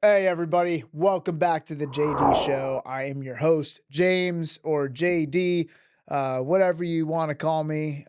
Hey, everybody. Welcome back to the JD Show. I am your host, James or JD, whatever you want to call me.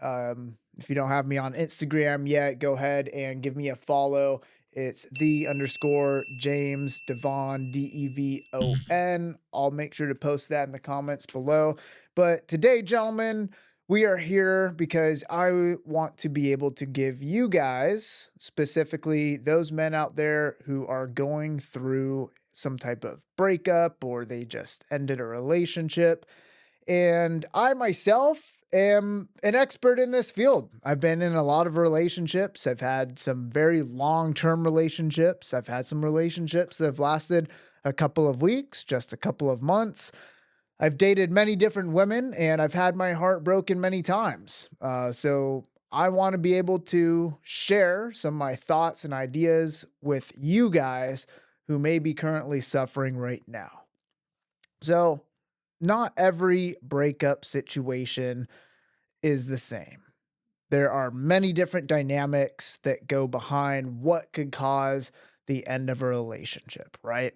If you don't have me on Instagram yet, go ahead and give me a follow. It's the underscore James Devon, Devon. I'll make sure to post that in the comments below. But today, gentlemen, we are here because I want to be able to give you guys, specifically those men out there who are going through some type of breakup or they just ended a relationship. And I myself am an expert in this field. I've been in a lot of relationships. I've had some very long-term relationships. I've had some relationships that have lasted a couple of weeks, just a couple of months. I've dated many different women and I've had my heart broken many times. So I want to be able to share some of my thoughts and ideas with you guys who may be currently suffering right now. So, not every breakup situation is the same. There are many different dynamics that go behind what could cause the end of a relationship, right?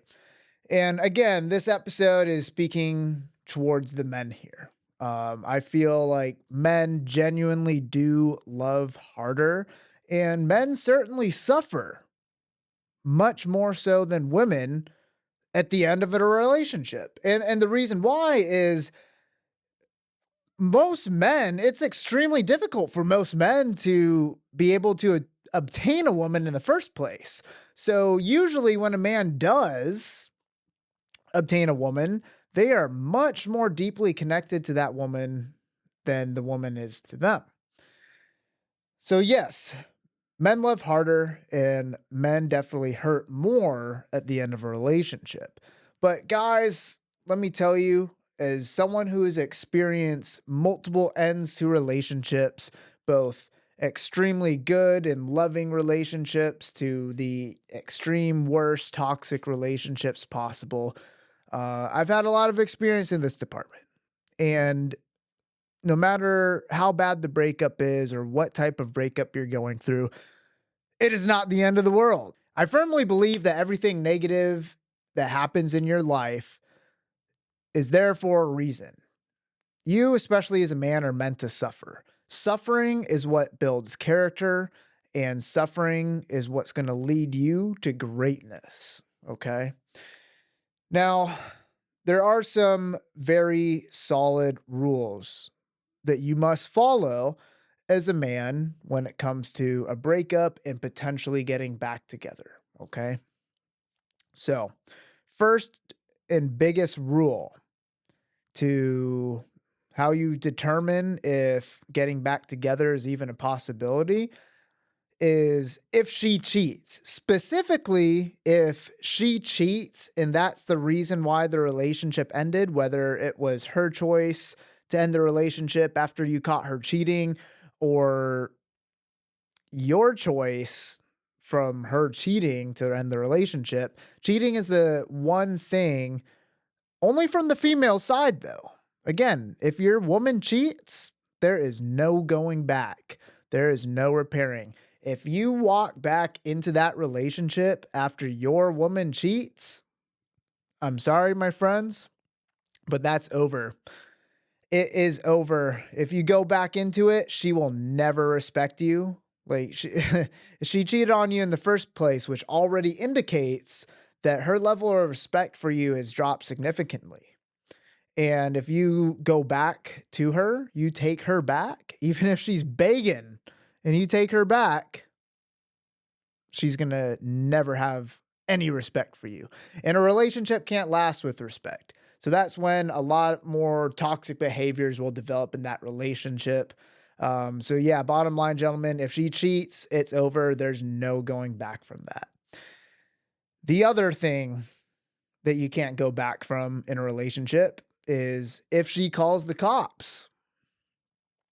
And again, this episode is speaking towards the men here. I feel like men genuinely do love harder, and men certainly suffer much more so than women at the end of a relationship. And the reason why is most men, it's extremely difficult for most men to be able to obtain a woman in the first place. So usually when a man does obtain a woman, they are much more deeply connected to that woman than the woman is to them. So yes, men love harder and men definitely hurt more at the end of a relationship. But guys, let me tell you, as someone who has experienced multiple ends to relationships, both extremely good and loving relationships to the extreme worst toxic relationships possible, I've had a lot of experience in this department. And no matter how bad the breakup is or what type of breakup you're going through, it is not the end of the world. I firmly believe that everything negative that happens in your life is there for a reason. You, especially as a man, are meant to suffer. Suffering is what builds character, and suffering is what's going to lead you to greatness. Okay. Now, there are some very solid rules that you must follow as a man when it comes to a breakup and potentially getting back together. Okay. So, first and biggest rule to how you determine if getting back together is even a possibility is if she cheats. Specifically, if she cheats and that's the reason why the relationship ended, whether it was her choice to end the relationship after you caught her cheating or your choice from her cheating to end the relationship. Cheating is the one thing only from the female side, though. Again, if your woman cheats, there is no going back. There is no repairing. If you walk back into that relationship after your woman cheats, I'm sorry, my friends, but that's over. It is over. If you go back into it, she will never respect you. Like she cheated on you in the first place, which already indicates that her level of respect for you has dropped significantly. And if you go back to her, you take her back, even if she's begging and you take her back, she's going to never have any respect for you. And a relationship can't last with respect. So that's when a lot more toxic behaviors will develop in that relationship. So yeah, bottom line, gentlemen, if she cheats, it's over. There's no going back from that. The other thing that you can't go back from in a relationship is if she calls the cops.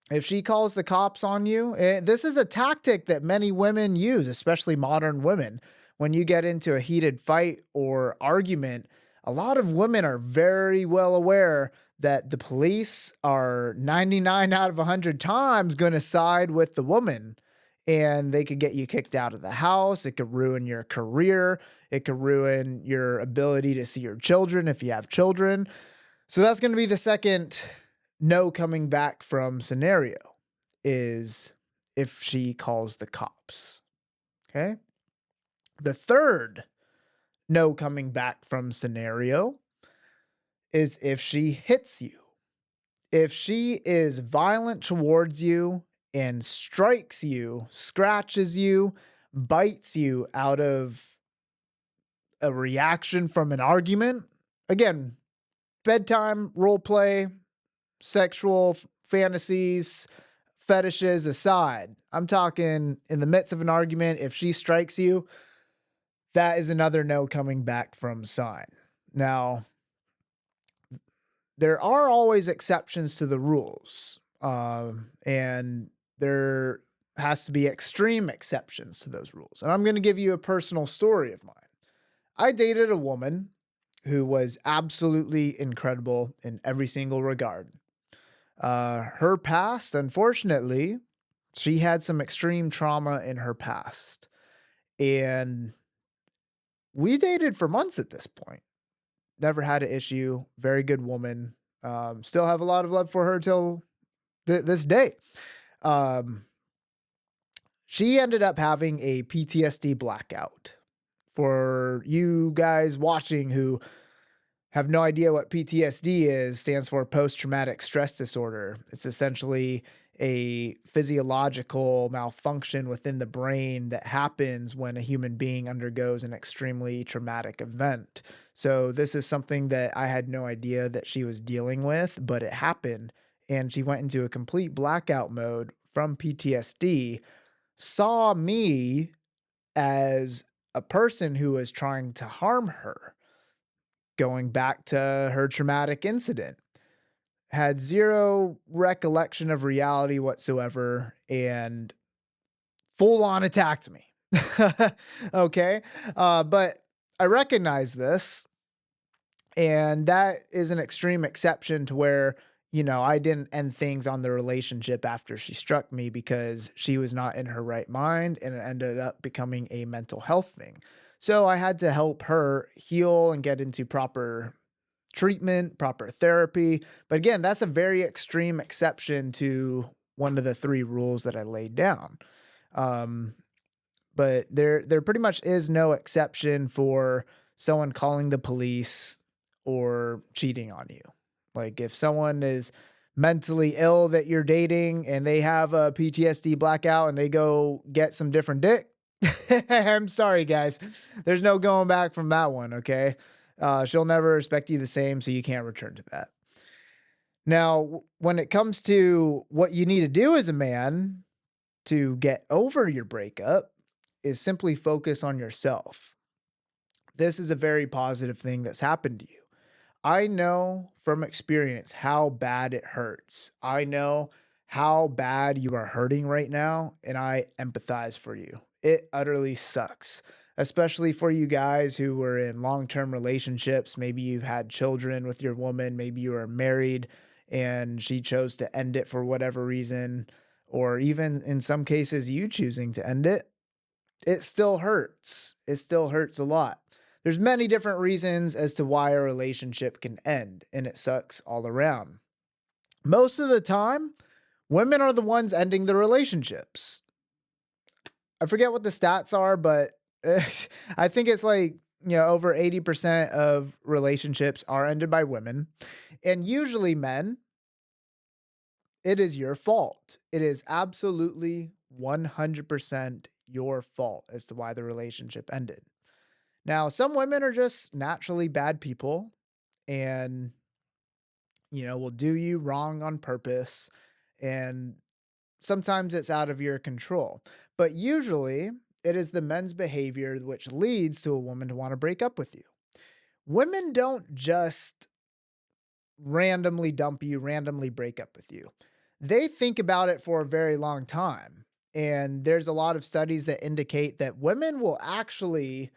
If she calls the cops on you, this is a tactic that many women use, especially modern women. When you get into a heated fight or argument, a lot of women are very well aware that the police are 99 out of 100 times going to side with the woman. and they could get you kicked out of the house. It could ruin your career. It could ruin your ability to see your children if you have children. So that's going to be the second no coming back from scenario, is if she calls the cops. Okay. The third no coming back from scenario is if she hits you. If she is violent towards you and strikes you, scratches you, bites you out of a reaction from an argument, again, bedtime, role play, sexual fantasies, fetishes aside, I'm talking in the midst of an argument, if she strikes you, that is another no coming back from sign. Now, there are always exceptions to the rules, and there has to be extreme exceptions to those rules. And I'm going to give you a personal story of mine. I dated a woman who was absolutely incredible in every single regard. Her past, unfortunately, she had some extreme trauma in her past. And we dated for months at this point. Never had an issue. Very good woman. Still have a lot of love for her till this day. She ended up having a PTSD blackout. For you guys watching who have no idea what PTSD is, stands for post-traumatic stress disorder. It's essentially a physiological malfunction within the brain that happens when a human being undergoes an extremely traumatic event. So this is something that I had no idea that she was dealing with, but it happened, and she went into a complete blackout mode from PTSD, saw me as a person who was trying to harm her, going back to her traumatic incident, had zero recollection of reality whatsoever, and full on attacked me. Okay. But I recognize this, and that is an extreme exception to where, I didn't end things on the relationship after she struck me because she was not in her right mind, and it ended up becoming a mental health thing. So I had to help her heal and get into proper treatment, proper therapy. But again, that's a very extreme exception to one of the three rules that I laid down. Um, but there pretty much is no exception for someone calling the police or cheating on you. Like if someone is mentally ill that you're dating and they have a PTSD blackout and they go get some different dick, I'm sorry, guys. There's no going back from that one, okay? She'll never respect you the same, so you can't return to that. Now, when it comes to what you need to do as a man to get over your breakup, is simply focus on yourself. This is a very positive thing that's happened to you. I know from experience how bad it hurts. I know how bad you are hurting right now, and I empathize for you. It utterly sucks, especially for you guys who were in long-term relationships. Maybe you've had children with your woman, maybe you are married and she chose to end it for whatever reason, or even in some cases you choosing to end it. It still hurts. It still hurts a lot. There's many different reasons as to why a relationship can end, and it sucks all around. Most of the time, women are the ones ending the relationships. I forget what the stats are, but I think it's like, over 80% of relationships are ended by women. And usually men, it is your fault. It is absolutely 100% your fault as to why the relationship ended. Now, some women are just naturally bad people and, will do you wrong on purpose. And sometimes it's out of your control. But usually it is the men's behavior which leads to a woman to want to break up with you. Women don't just randomly dump you, randomly break up with you. They think about it for a very long time. And there's a lot of studies that indicate that women will actually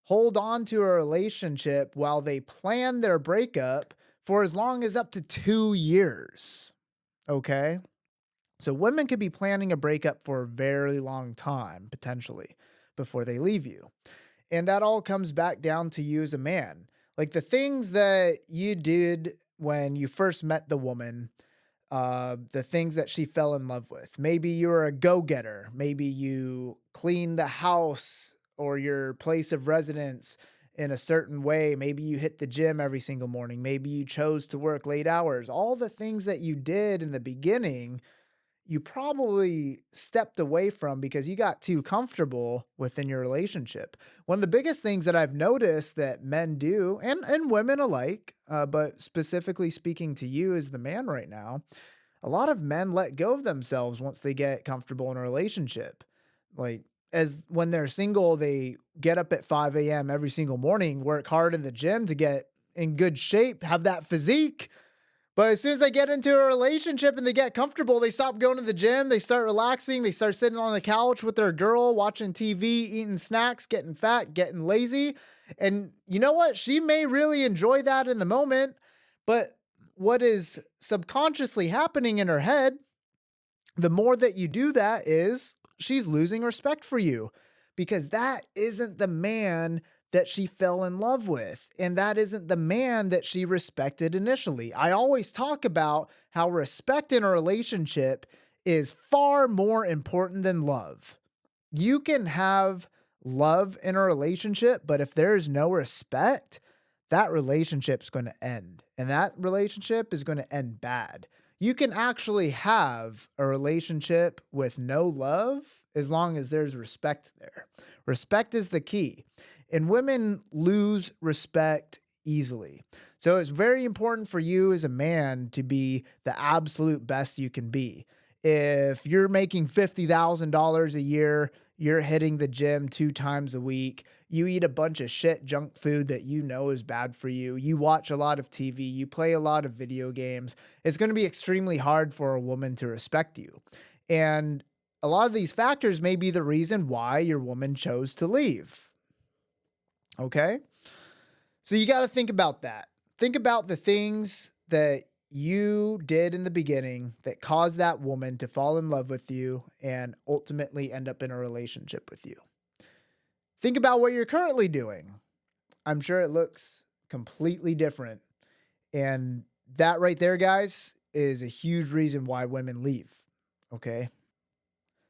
hold on to a relationship while they plan their breakup for as long as up to 2 years. Okay. So women could be planning a breakup for a very long time, potentially, before they leave you. And that all comes back down to you as a man. Like the things that you did when you first met the woman, the things that she fell in love with. Maybe you were a go getter. Maybe you cleaned the house or your place of residence in a certain way. Maybe you hit the gym every single morning. Maybe you chose to work late hours. All the things that you did in the beginning you probably stepped away from because you got too comfortable within your relationship. One of the biggest things that I've noticed that men do, and women alike, but specifically speaking to you as the man right now, a lot of men let go of themselves once they get comfortable in a relationship. Like, as when they're single, they get up at 5 a.m. every single morning, work hard in the gym to get in good shape, have that physique, but as soon as they get into a relationship and they get comfortable, they stop going to the gym, they start relaxing, they start sitting on the couch with their girl, watching TV, eating snacks, getting fat, getting lazy. And you know what? She may really enjoy that in the moment, but what is subconsciously happening in her head, the more that you do that is she's losing respect for you because that isn't the man that she fell in love with. And that isn't the man that she respected initially. I always talk about how respect in a relationship is far more important than love. You can have love in a relationship, but if there is no respect, that relationship's going to end. And that relationship is going to end bad. You can actually have a relationship with no love as long as there's respect there. Respect is the key. And women lose respect easily. So it's very important for you as a man to be the absolute best you can be. If you're making $50,000 a year, you're hitting the gym 2 times a week, you eat a bunch of shit junk food that you know is bad for you, you watch a lot of TV, you play a lot of video games, it's going to be extremely hard for a woman to respect you. And a lot of these factors may be the reason why your woman chose to leave. Okay? So you got to think about that. Think about the things that you did in the beginning that caused that woman to fall in love with you and ultimately end up in a relationship with you. Think about what you're currently doing. I'm sure it looks completely different. And that right there, guys, is a huge reason why women leave. Okay?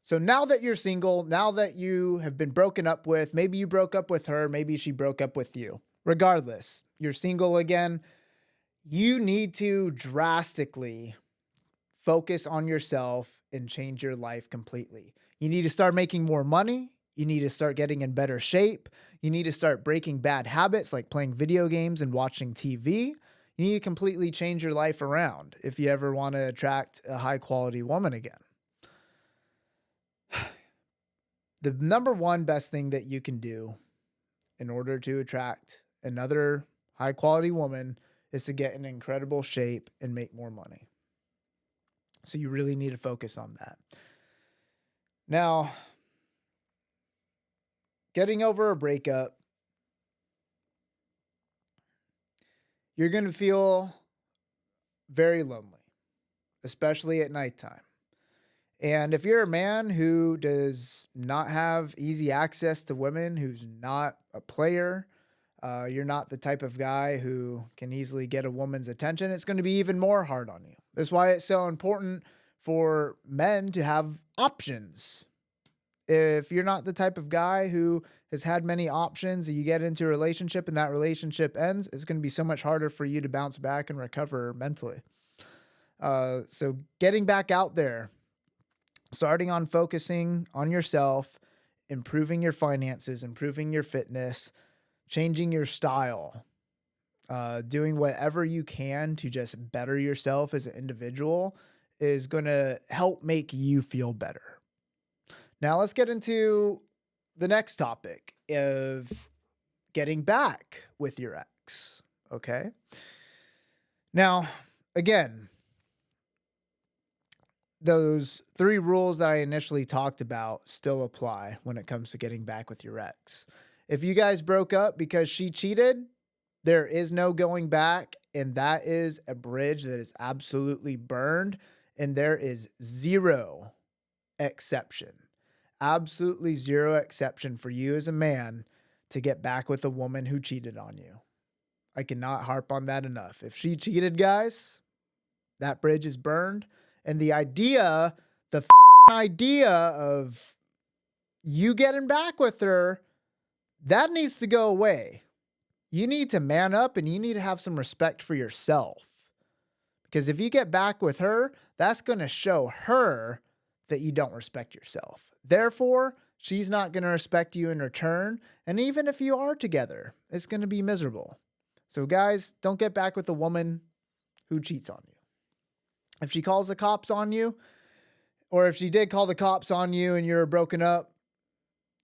So now that you're single, now that you have been broken up with, maybe you broke up with her, maybe she broke up with you. Regardless, you're single again. You need to drastically focus on yourself and change your life completely. You need to start making more money. You need to start getting in better shape. You need to start breaking bad habits like playing video games and watching TV. You need to completely change your life around if you ever want to attract a high quality woman again. The number one best thing that you can do in order to attract another high quality woman is to get in incredible shape and make more money. So you really need to focus on that. Now, getting over a breakup, you're going to feel very lonely, especially at nighttime. And if you're a man who does not have easy access to women, who's not a player, you're not the type of guy who can easily get a woman's attention, it's going to be even more hard on you. That's why it's so important for men to have options. If you're not the type of guy who has had many options and you get into a relationship and that relationship ends, it's going to be so much harder for you to bounce back and recover mentally. So getting back out there, starting on focusing on yourself, improving your finances, improving your fitness, changing your style, doing whatever you can to just better yourself as an individual is going to help make you feel better. Now let's get into the next topic of getting back with your ex. Okay. Now, again, those 3 rules that I initially talked about still apply when it comes to getting back with your ex. If you guys broke up because she cheated, there is no going back, and that is a bridge that is absolutely burned, And there is zero exception, absolutely zero exception for you as a man to get back with a woman who cheated on you. I cannot harp on that enough. If she cheated, guys, that bridge is burned. And the idea of you getting back with her, that needs to go away. You need to man up and you need to have some respect for yourself. Because if you get back with her, that's going to show her that you don't respect yourself. Therefore, she's not going to respect you in return. And even if you are together, it's going to be miserable. So guys, don't get back with a woman who cheats on you. If she calls the cops on you, or if she did call the cops on you and you're broken up,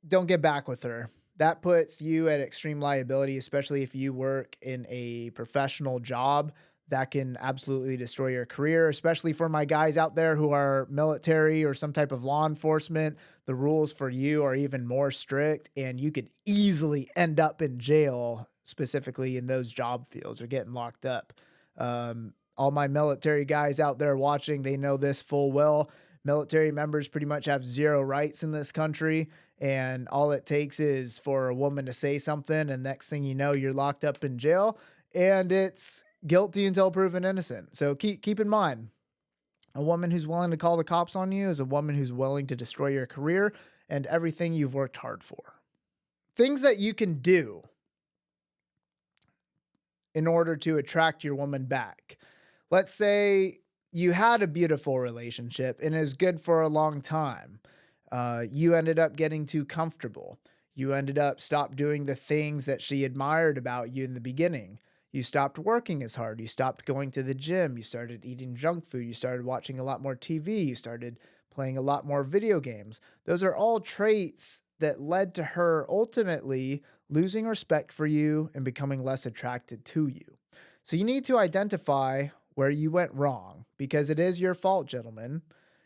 don't get back with her. That puts you at extreme liability, especially if you work in a professional job. That can absolutely destroy your career, especially for my guys out there who are military or some type of law enforcement. The rules for you are even more strict, and you could easily end up in jail, specifically in those job fields, or getting locked up. All my military guys out there watching, they know this full well. Military members pretty much have zero rights in this country, and all it takes is for a woman to say something, and next thing you know, you're locked up in jail, and it's guilty until proven innocent. So keep in mind, a woman who's willing to call the cops on you is a woman who's willing to destroy your career and everything you've worked hard for. Things that you can do in order to attract your woman back. Let's say you had a beautiful relationship and is good for a long time. You ended up getting too comfortable. You ended up stopped doing the things that she admired about you in the beginning. You stopped working as hard. You stopped going to the gym. You started eating junk food. You started watching a lot more TV. You started playing a lot more video games. Those are all traits that led to her ultimately losing respect for you and becoming less attracted to you. So you need to identify where you went wrong, because it is your fault, gentlemen.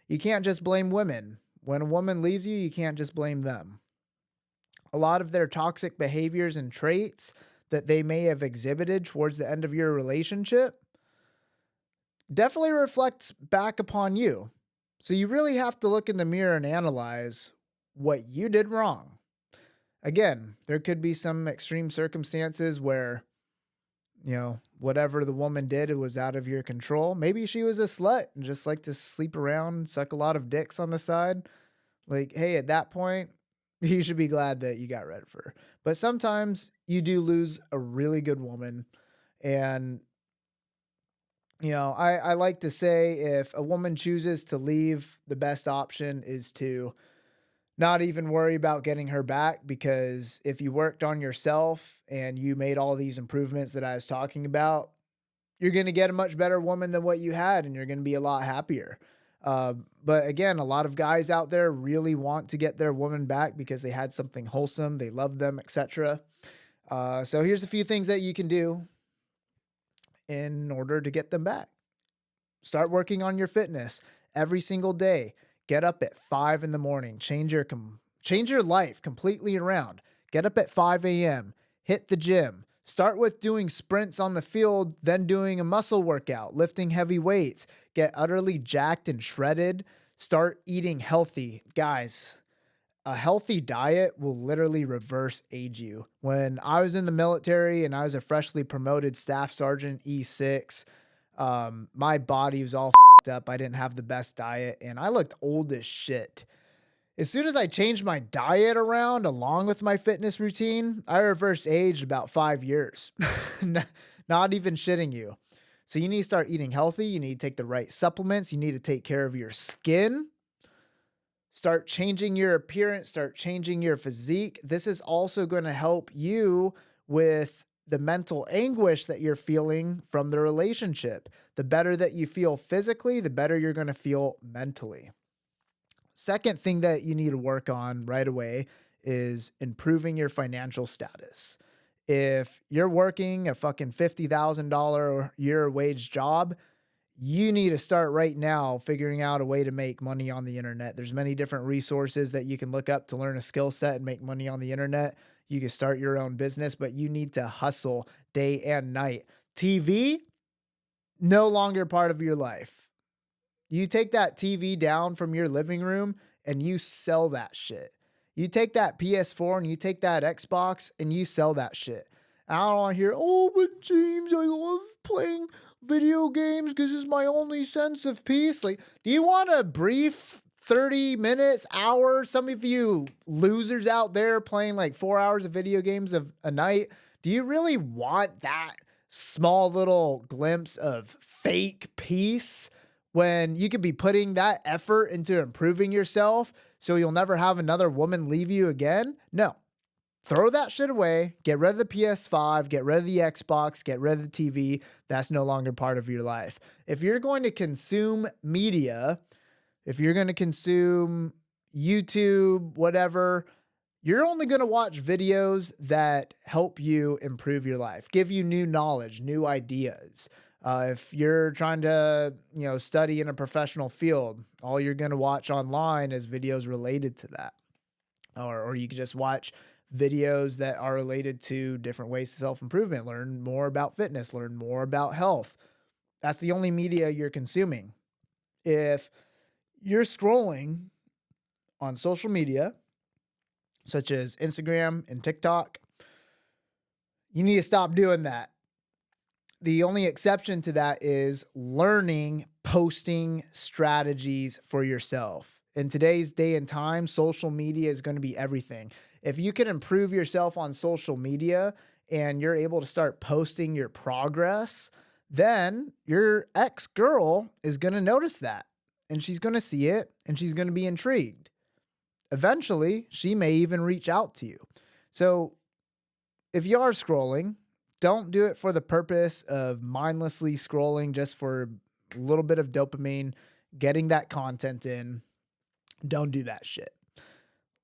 You can't just blame women. When a woman leaves you, you can't just blame them. A lot of their toxic behaviors and traits that they may have exhibited towards the end of your relationship definitely reflect back upon you. So you really have to look in the mirror and analyze what you did wrong. Again, there could be some extreme circumstances where, whatever the woman did, it was out of your control. Maybe she was a slut and just liked to sleep around, suck a lot of dicks on the side. Like, hey, at that point, you should be glad that you got rid of her. But sometimes you do lose a really good woman. And, I like to say, if a woman chooses to leave, the best option is to not even worry about getting her back, because if you worked on yourself and you made all these improvements that I was talking about, you're going to get a much better woman than what you had, and you're going to be a lot happier. But again, a lot of guys out there really want to get their woman back because they had something wholesome, they love them, etc. So here's a few things that you can do in order to get them back. Start working on your fitness every single day. Get up at 5 in the morning. Change your life completely around. Get up at 5 a.m. Hit the gym. Start with doing sprints on the field, then doing a muscle workout, lifting heavy weights. Get utterly jacked and shredded. Start eating healthy. Guys, a healthy diet will literally reverse age you. When I was in the military and I was a freshly promoted Staff Sergeant E6, my body was all f***ed up. I didn't have the best diet and I looked old as shit. As soon as I changed my diet around along with my fitness routine, I reversed age about 5 years. Not even shitting you. So you need to start eating healthy. You need to take the right supplements. You need to take care of your skin. Start changing your appearance. Start changing your physique. This is also going to help you with the mental anguish that you're feeling from the relationship. The better that you feel physically, the better you're going to feel mentally. Second thing that you need to work on right away is improving your financial status. If you're working a fucking $50,000 year wage job, you need to start right now figuring out a way to make money on the internet. There's many different resources that you can look up to learn a skill set and make money on the internet. You can start your own business, but you need to hustle day and night. TV, no longer part of your life. You take that TV down from your living room and you sell that shit. You take that PS4 and you take that Xbox and you sell that shit. I don't want to hear, oh, but James, I love playing video games because it's my only sense of peace. Like, do you want a brief 30 minutes, hour? Some of you losers out there playing like 4 hours of video games a night. Do you really want that small little glimpse of fake peace when you could be putting that effort into improving yourself so you'll never have another woman leave you again? No. Throw that shit away. Get rid of the PS5, get rid of the Xbox, get rid of the TV. That's no longer part of your life. If you're going to consume media, if you're going to consume YouTube, whatever, you're only going to watch videos that help you improve your life, give you new knowledge, new ideas. If you're trying to, study in a professional field, all you're going to watch online is videos related to that. Or you can just watch videos that are related to different ways to self-improvement, learn more about fitness, learn more about health. That's the only media you're consuming. If you're scrolling on social media, such as Instagram and TikTok, you need to stop doing that. The only exception to that is learning posting strategies for yourself. In today's day and time, social media is going to be everything. If you can improve yourself on social media and you're able to start posting your progress, then your ex-girl is going to notice that and she's going to see it and she's going to be intrigued. Eventually, she may even reach out to you. So if you are scrolling, don't do it for the purpose of mindlessly scrolling just for a little bit of dopamine, getting that content in. Don't do that shit.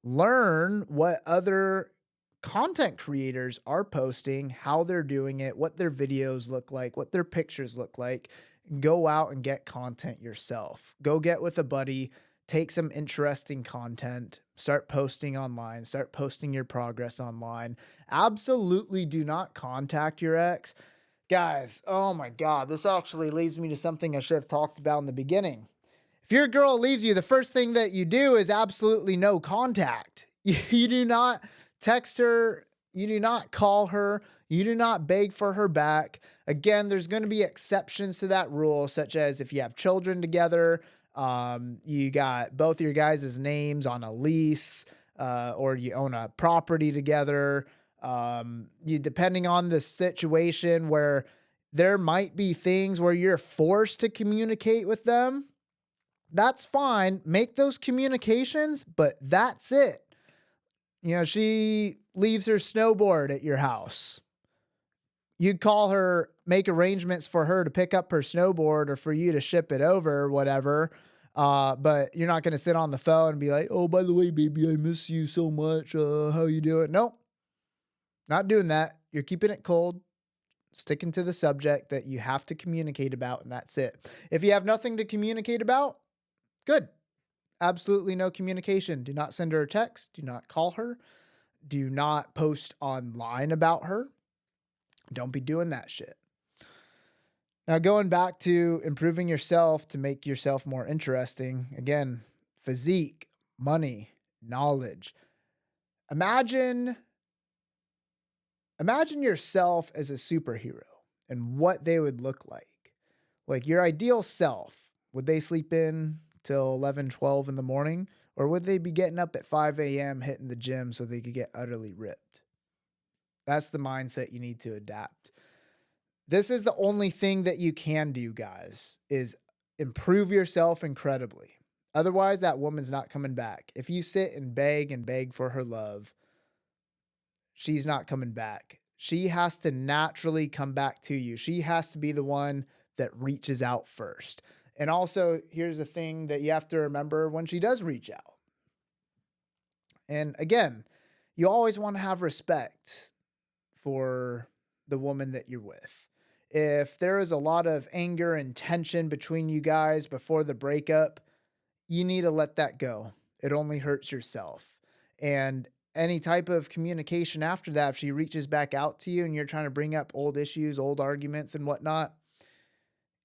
Learn what other content creators are posting, how they're doing it, what their videos look like, what their pictures look like. Go out and get content yourself. Go get with a buddy, take some interesting content, start posting online, start posting your progress online. Absolutely do not contact your ex. Guys, oh my God, this actually leads me to something I should have talked about in the beginning. If your girl leaves you, the first thing that you do is absolutely no contact. You do not text her. You do not call her. You do not beg for her back. Again, there's going to be exceptions to that rule, such as if you have children together, you got both your guys' names on a lease, or you own a property together. Depending on the situation where there might be things where you're forced to communicate with them, that's fine. Make those communications, but that's it. She leaves her snowboard at your house. You'd call her, make arrangements for her to pick up her snowboard or for you to ship it over or whatever. But you're not going to sit on the phone and be like, oh, by the way, baby, I miss you so much. How you doing? Nope. Not doing that. You're keeping it cold, sticking to the subject that you have to communicate about, and that's it. If you have nothing to communicate about, good. Absolutely no communication. Do not send her a text. Do not call her. Do not post online about her. Don't be doing that shit. Now, going back to improving yourself to make yourself more interesting, again, physique, money, knowledge. Imagine yourself as a superhero and what they would look like. Like your ideal self. Would they sleep in till 11, 12 in the morning? Or would they be getting up at 5 a.m. hitting the gym so they could get utterly ripped? That's the mindset you need to adapt. This is the only thing that you can do, guys, is improve yourself incredibly. Otherwise, that woman's not coming back. If you sit and beg for her love, she's not coming back. She has to naturally come back to you. She has to be the one that reaches out first. And also, here's the thing that you have to remember when she does reach out. And again, you always want to have respect for the woman that you're with. If there is a lot of anger and tension between you guys before the breakup, you need to let that go. It only hurts yourself. And any type of communication after that, if she reaches back out to you and you're trying to bring up old issues, old arguments and whatnot,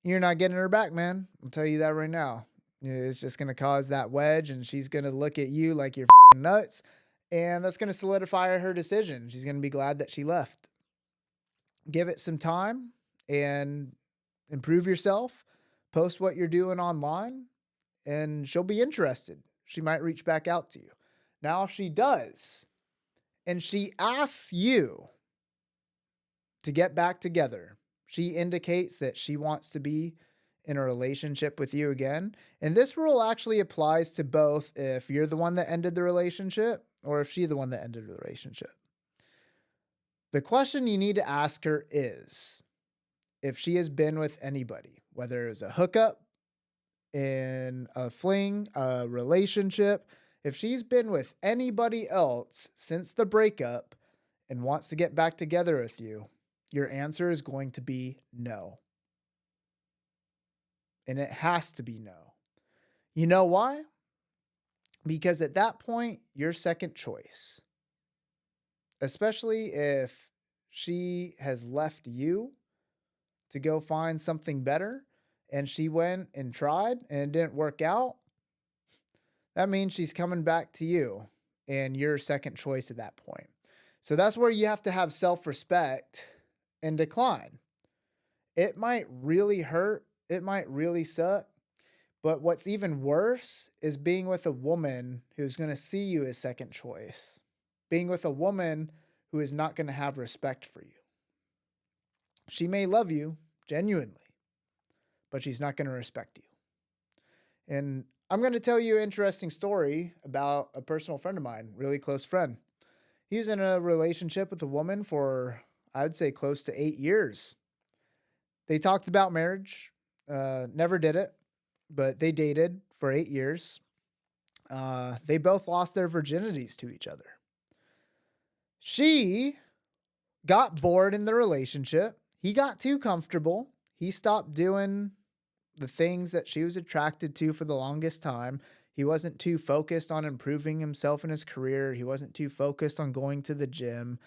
you're not getting her back, man. I'll tell you that right now. It's just going to cause that wedge, and she's going to look at you like you're nuts. And that's going to solidify her decision. She's going to be glad that she left. Give it some time and improve yourself. Post what you're doing online, and she'll be interested. She might reach back out to you. Now, if she does, and she asks you to get back together, she indicates that she wants to be in a relationship with you again. And this rule actually applies to both if you're the one that ended the relationship or if she's the one that ended the relationship. The question you need to ask her is if she has been with anybody, whether it's a hookup, in a fling, a relationship, if she's been with anybody else since the breakup and wants to get back together with you, your answer is going to be no. And it has to be no. You know why? Because at that point, you're second choice. Especially if she has left you to go find something better and she went and tried and it didn't work out. That means she's coming back to you and you're second choice at that point. So that's where you have to have self-respect and decline. It might really hurt. It might really suck. But what's even worse is being with a woman who's going to see you as second choice. Being with a woman who is not going to have respect for you. She may love you genuinely, but she's not going to respect you. And I'm going to tell you an interesting story about a personal friend of mine, really close friend. He was in a relationship with a woman for, I'd say, close to 8 years. They talked about marriage, never did it, but they dated for 8 years. They both lost their virginities to each other. She got bored in the relationship. He got too comfortable. He stopped doing the things that she was attracted to for the longest time. He wasn't too focused on improving himself in his career. He wasn't too focused on going to the gym.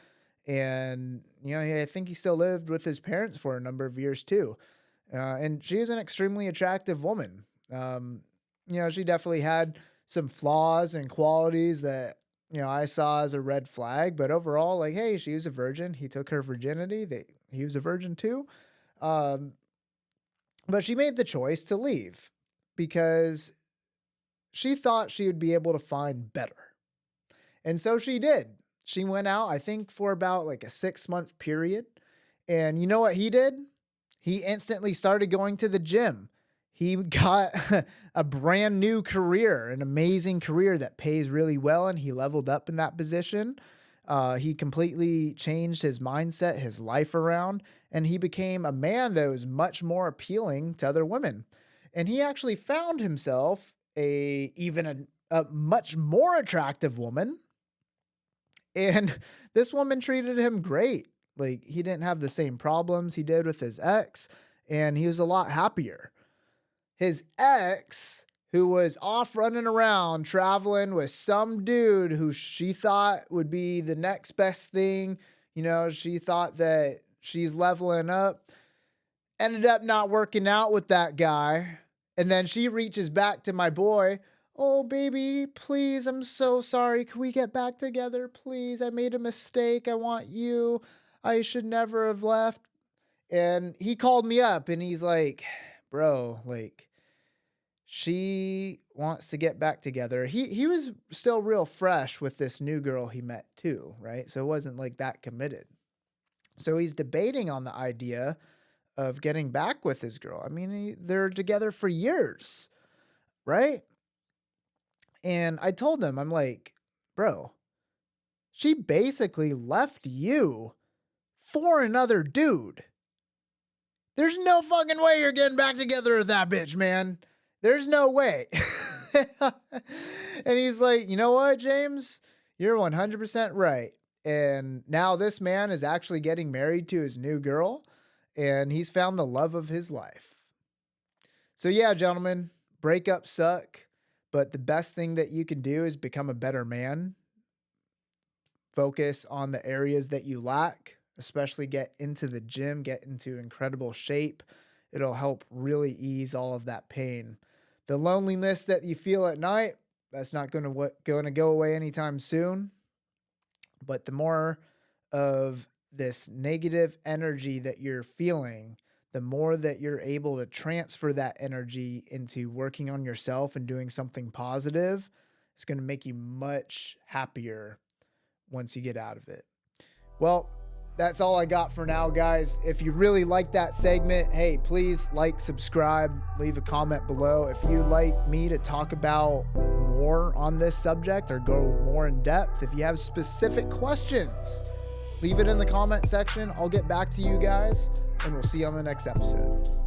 And, I think he still lived with his parents for a number of years too. And she is an extremely attractive woman. She definitely had some flaws and qualities that, I saw as a red flag, but overall, like, hey, she was a virgin. He took her virginity. He was a virgin too. But she made the choice to leave because she thought she would be able to find better. And so she did. She went out, I think, for about like a 6-month period. And you know what he did? He instantly started going to the gym. He got a brand new career, an amazing career that pays really well, and he leveled up in that position. He completely changed his mindset, his life around, and he became a man that was much more appealing to other women. And he actually found himself a much more attractive woman. And this woman treated him great. Like, he didn't have the same problems he did with his ex, and he was a lot happier. His ex, who was off running around traveling with some dude who she thought would be the next best thing, she thought that she's leveling up, ended up not working out with that guy. And then she reaches back to my boy. Oh, baby, please, I'm so sorry. Can we get back together, please? I made a mistake. I want you. I should never have left. And he called me up and he's like, bro, like, she wants to get back together. He was still real fresh with this new girl he met too, right? So it wasn't like that committed. So he's debating on the idea of getting back with his girl. I mean, they're together for years, right? And I told him, I'm like, bro, she basically left you for another dude. There's no fucking way you're getting back together with that bitch, man. There's no way. And he's like, you know what, James? You're 100% right. And now this man is actually getting married to his new girl, and he's found the love of his life. So yeah, gentlemen, breakups suck, but the best thing that you can do is become a better man. Focus on the areas that you lack, especially get into the gym, get into incredible shape. It'll help really ease all of that pain. The loneliness that you feel at night, that's not going to go away anytime soon. But the more of this negative energy that you're feeling, the more that you're able to transfer that energy into working on yourself and doing something positive, it's going to make you much happier once you get out of it. Well, that's all I got for now, guys. If you really like that segment, hey, please like, subscribe, leave a comment below. If you'd like me to talk about more on this subject or go more in depth, if you have specific questions, leave it in the comment section. I'll get back to you guys, and we'll see you on the next episode.